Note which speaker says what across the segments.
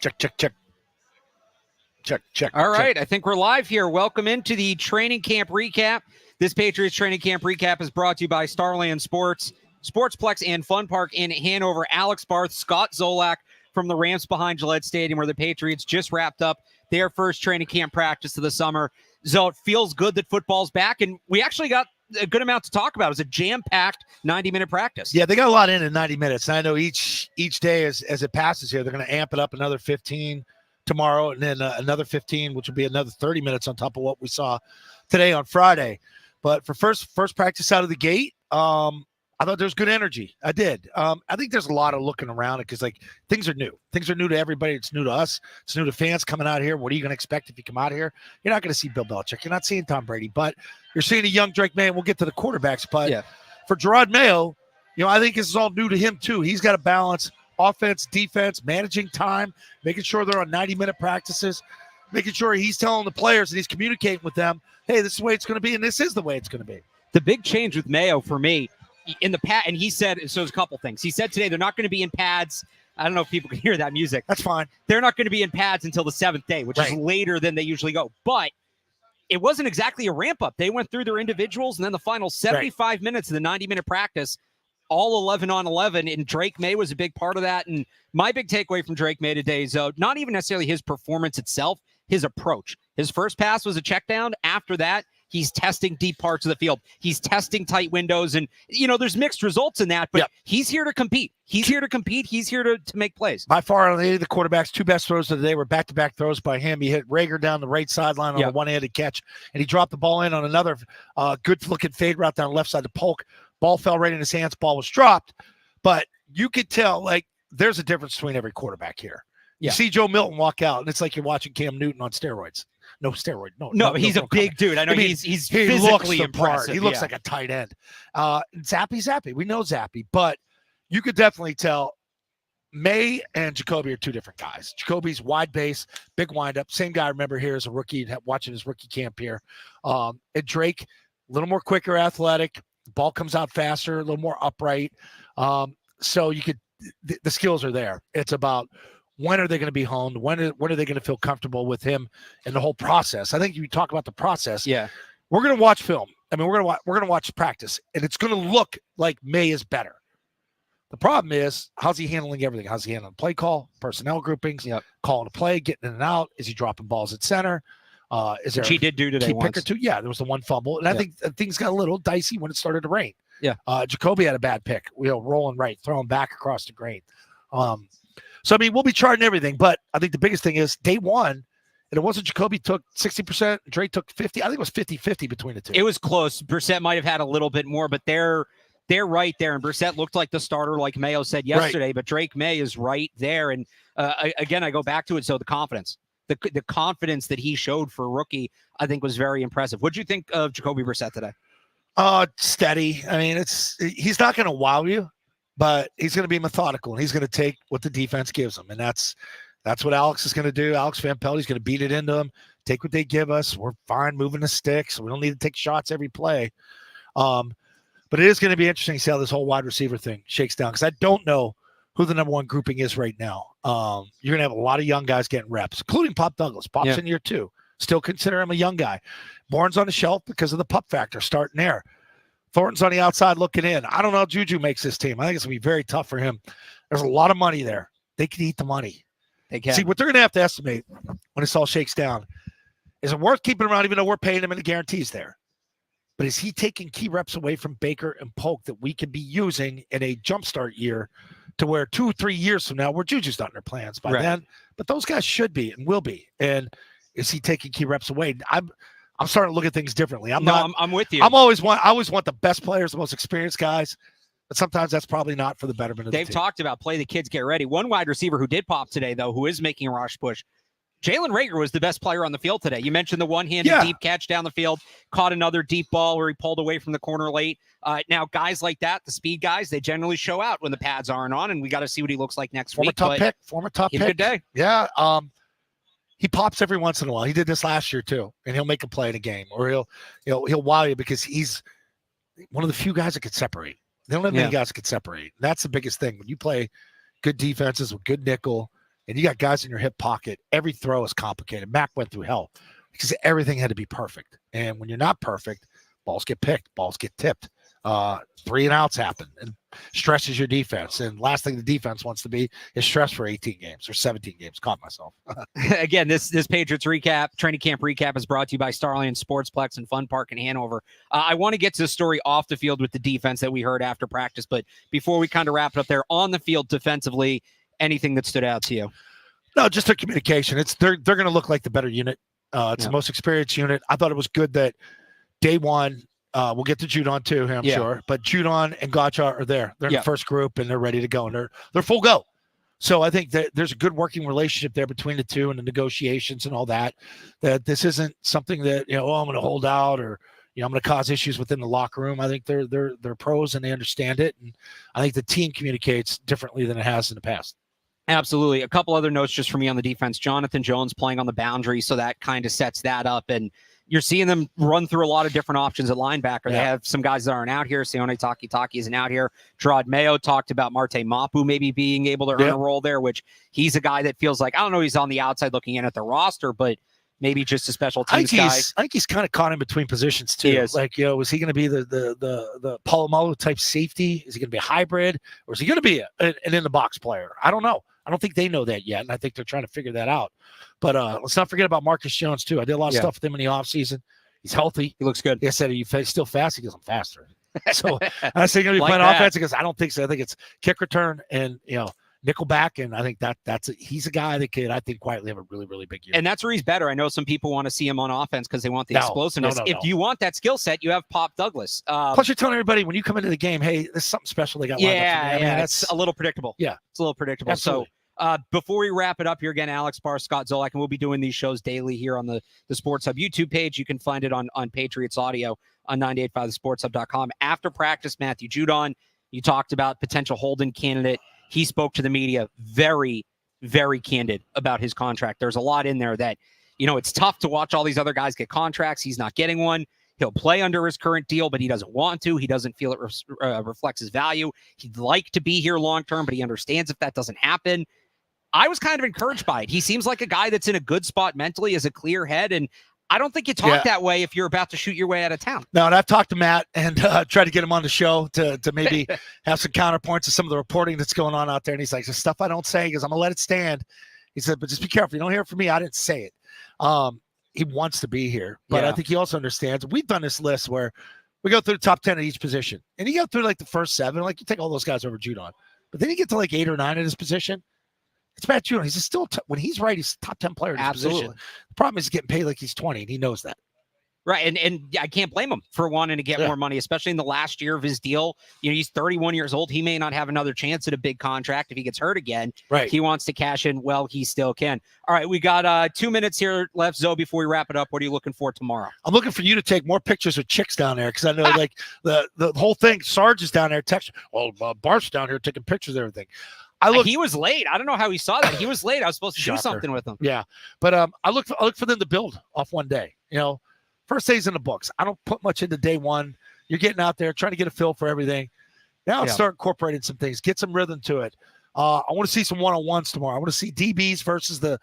Speaker 1: Check, check, check. Check, check.
Speaker 2: All right,
Speaker 1: check.
Speaker 2: I think we're live here. Welcome into the training camp recap. This Patriots training camp recap is brought to you by Starland Sports, Sportsplex and Fun Park in Hanover. Alex Barth, Scott Zolak from the Rams behind Gillette Stadium, where the Patriots just wrapped up their first training camp practice of the summer. So it feels good that football's back, and we actually got a good amount to talk about. It was a jam-packed 90-minute practice.
Speaker 1: Yeah, they got a lot in 90 minutes. And I know each day as it passes here, they're going to amp it up another 15 tomorrow, and then another 15, which will be another 30 minutes on top of what we saw today on Friday. But for first practice out of the gate, I thought there was good energy. I did. I think there's a lot of looking around it because, like, things are new. Things are new to everybody. It's new to us. It's new to fans coming out here. What are you going to expect if you come out here? You're not going to see Bill Belichick. You're not seeing Tom Brady, but you're seeing a young Drake May. We'll get to the quarterbacks, but for Gerard Mayo, I think this is all new to him too. He's got to balance offense, defense, managing time, making sure they're on 90-minute practices, making sure he's telling the players and he's communicating with them, hey, this is the way it's going to be, and this is the way it's going to be.
Speaker 2: The big change with Mayo for me in the past, and he said, so there's a couple things. He said today they're not going to be in pads. I don't know if people can hear that music.
Speaker 1: That's fine.
Speaker 2: They're not going to be in pads until the 7th day, which is later than they usually go. But it wasn't exactly a ramp up. They went through their individuals, and then the final 75 minutes of the 90-minute practice, all 11 on 11, and Drake May was a big part of that. And my big takeaway from Drake May today is not even necessarily his performance itself, his approach. His first pass was a check down. After that, he's testing deep parts of the field. He's testing tight windows. And, there's mixed results in that, but he's here to compete. He's here to compete. He's here to make plays.
Speaker 1: By far, on the quarterback's two best throws of the day were back-to-back throws by him. He hit Rager down the right sideline on a one-handed catch, and he dropped the ball in on another good-looking fade route down the left side to Polk. Ball fell right in his hands. Ball was dropped. But you could tell, there's a difference between every quarterback here. You see Joe Milton walk out, and it's like you're watching Cam Newton on steroids. No steroid. No,
Speaker 2: he's a big dude. I know he's
Speaker 1: he
Speaker 2: physically
Speaker 1: looks
Speaker 2: impressive.
Speaker 1: He looks like a tight end. Zappy. We know Zappy, but you could definitely tell May and Jacoby are two different guys. Jacoby's wide base, big windup. Same guy I remember here as a rookie, watching his rookie camp here. And Drake, a little more quicker, athletic. The ball comes out faster, a little more upright. So you could the skills are there. It's about when are they going to be honed? When are they going to feel comfortable with him and the whole process? I think you talk about the process.
Speaker 2: Yeah,
Speaker 1: we're going to watch film. I mean, we're going to watch practice, and it's going to look like May is better. The problem is, how's he handling everything? How's he handling play call, personnel groupings, calling a play, getting in and out? Is he dropping balls at center? Is there?
Speaker 2: Which he did do today.
Speaker 1: Key pick or two? Yeah, there was the one fumble, and I think things got a little dicey when it started to rain.
Speaker 2: Yeah,
Speaker 1: Jacoby had a bad pick. Rolling right, throwing back across the grain. So I mean, we'll be charting everything, but I think the biggest thing is day one, and it wasn't Jacoby took 60%, Drake took 50. I think it was 50-50 between the two.
Speaker 2: It was close. Brissett might have had a little bit more, but they're right there. And Brissett looked like the starter, like Mayo said yesterday, but Drake May is right there. And again, I go back to it. So the confidence. The confidence that he showed for a rookie, I think, was very impressive. What did you think of Jacoby Brissett today?
Speaker 1: Steady. I mean, he's not going to wow you, but he's going to be methodical, and he's going to take what the defense gives him, and that's what Alex is going to do. Alex Van Pelt, he's going to beat it into them, take what they give us. We're fine moving the sticks. We don't need to take shots every play. But it is going to be interesting to see how this whole wide receiver thing shakes down, because I don't know who the number one grouping is right now. You're going to have a lot of young guys getting reps, including Pop Douglas. Pop's in year 2. Still consider him a young guy. Bourne's on the shelf because of the pup factor starting there. Thornton's on the outside looking in. I don't know how Juju makes this team. I think it's going to be very tough for him. There's a lot of money there. They can eat the money.
Speaker 2: They can.
Speaker 1: See, what they're going to have to estimate when this all shakes down, is it worth keeping around even though we're paying him and the guarantees there? But is he taking key reps away from Baker and Polk that we can be using in a jumpstart year to where 2-3 years from now, where Juju's not in their plans by then, but those guys should be and will be. And is he taking key reps away? I'm starting to look at things differently.
Speaker 2: I'm with you.
Speaker 1: I always want the best players, the most experienced guys, but sometimes that's probably not for the betterment of the team.
Speaker 2: They've talked about play the kids, get ready. One wide receiver who did pop today, though, who is making a rush push, Jalen Rager was the best player on the field today. You mentioned the one-handed deep catch down the field, caught another deep ball where he pulled away from the corner late. Now, guys like that, the speed guys, they generally show out when the pads aren't on, and we got to see what he looks like next week.
Speaker 1: Former top pick.
Speaker 2: Good day.
Speaker 1: Yeah. He pops every once in a while. He did this last year too, and he'll make a play in a game, or he'll wow you because he's one of the few guys that could separate. They don't have many guys that could separate. That's the biggest thing. When you play good defenses with good nickel, and you got guys in your hip pocket, every throw is complicated. Mac went through hell because everything had to be perfect. And when you're not perfect, balls get picked, balls get tipped. 3 and outs happen and stresses your defense. And last thing the defense wants to be is stress for 18 games or 17 games. Caught myself.
Speaker 2: Again, this Patriots recap, training camp recap is brought to you by Starland Sportsplex and Fun Park in Hanover. I want to get to the story off the field with the defense that we heard after practice. But before we kind of wrap it up there on the field defensively, anything that stood out to you?
Speaker 1: No, just their communication. They're going to look like the better unit. It's the most experienced unit. I thought it was good that day one, we'll get to Judon too, I'm sure. But Judon and Gotcha are there. They're in the first group and they're ready to go, and they're full go. So I think that there's a good working relationship there between the two and the negotiations and all that. That this isn't something that I'm going to hold out or I'm going to cause issues within the locker room. I think they're pros and they understand it, and I think the team communicates differently than it has in the past.
Speaker 2: Absolutely. A couple other notes just for me on the defense. Jonathan Jones playing on the boundary, so that kind of sets that up. And you're seeing them run through a lot of different options at linebacker. They have some guys that aren't out here. Sione Takitaki isn't out here. Gerard Mayo talked about Marte Mapu maybe being able to earn a role there, which he's a guy that feels like, I don't know, he's on the outside looking in at the roster, but maybe just a special teams guy.
Speaker 1: I think he's kind of caught in between positions too. Like, is he going to be the Polamalu type safety? Is he going to be a hybrid, or is he going to be an in the box player? I don't know. I don't think they know that yet, and I think they're trying to figure that out. But let's not forget about Marcus Jones too. I did a lot of stuff with him in the offseason. He's healthy.
Speaker 2: He looks good.
Speaker 1: I said, "Are you still fast?" He goes, "I'm faster." So I said, "You're going to be playing offense." He goes, "I don't think so. I think it's kick return and nickel back." And I think he's a guy that could, I think, quietly have a really, really big year.
Speaker 2: And that's where he's better. I know some people want to see him on offense because they want the explosiveness. If you want that skill set, you have Pop Douglas.
Speaker 1: Plus, you're telling everybody when you come into the game, hey, this is something special they got lined up for me.
Speaker 2: That's a little predictable. Yeah, it's a little predictable.
Speaker 1: Absolutely.
Speaker 2: So before we wrap it up here, again, Alex Barr, Scott Zolak, and we'll be doing these shows daily here on the Sports Hub YouTube page. You can find it on Patriots Audio on 985thesportshub.com. After practice, Matthew Judon, you talked about potential Holden candidate. He spoke to the media very, very candid about his contract. There's a lot in there that, it's tough to watch all these other guys get contracts. He's not getting one. He'll play under his current deal, but he doesn't want to. He doesn't feel it reflects his value. He'd like to be here long-term, but he understands if that doesn't happen. I was kind of encouraged by it. He seems like a guy that's in a good spot mentally, has a clear head, and I don't think you talk that way if you're about to shoot your way out of town. No, and I've talked to Matt and tried to get him on the show to maybe have some counterpoints to some of the reporting that's going on out there. And he's like, the stuff I don't say, he goes, I'm going to let it stand. He said, but just be careful. You don't hear it from me. I didn't say it. He wants to be here, but I think he also understands. We've done this list where we go through the top 10 at each position. And you go through like the first 7, like you take all those guys over Judon. But then you get to like 8 or 9 at his position. It's Matt Judon. He's still, when he's right, he's a top 10 player in his position. The problem is he's getting paid like he's 20, and he knows that. Right, and I can't blame him for wanting to get more money, especially in the last year of his deal. He's 31 years old. He may not have another chance at a big contract if he gets hurt again. Right. He wants to cash in. Well, he still can. All right, we got 2 minutes here left, Zoe, before we wrap it up. What are you looking for tomorrow? I'm looking for you to take more pictures of chicks down there, because I know like the whole thing, Sarge is down there texting. Well, Bart's down here taking pictures of everything. He was late. I don't know how he saw that. He was late. I was supposed to do something with him. Yeah, but I look for them to build off one day. First day's in the books. I don't put much into day one. You're getting out there trying to get a feel for everything. Now let's start incorporating some things. Get some rhythm to it. I want to see some one-on-ones tomorrow. I want to see DBs versus the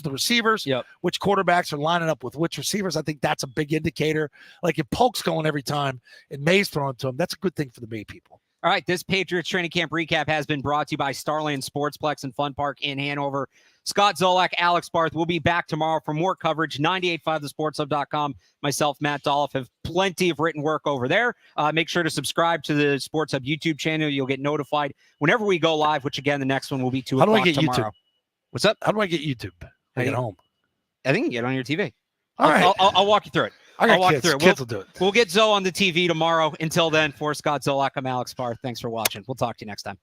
Speaker 2: receivers. Yep. Which quarterbacks are lining up with which receivers. I think that's a big indicator. Like if Polk's going every time and May's throwing to him, that's a good thing for the May people. All right, this Patriots training camp recap has been brought to you by Starland Sportsplex and Fun Park in Hanover. Scott Zolak, Alex Barth. We'll be back tomorrow for more coverage. 985thesportshub.com. Myself, Matt Dolph, have plenty of written work over there. Make sure to subscribe to the Sports Hub YouTube channel. You'll get notified whenever we go live, which, again, the next one will be 2 o'clock tomorrow. How do I get YouTube? What's up? How do I get YouTube? I get home. I think you can get it on your TV. All right. I'll walk you through it. I'll walk you through it. Kids will do it. We'll get Zoe on the TV tomorrow. Until then, for Scott Zolak, I'm Alex Barth. Thanks for watching. We'll talk to you next time.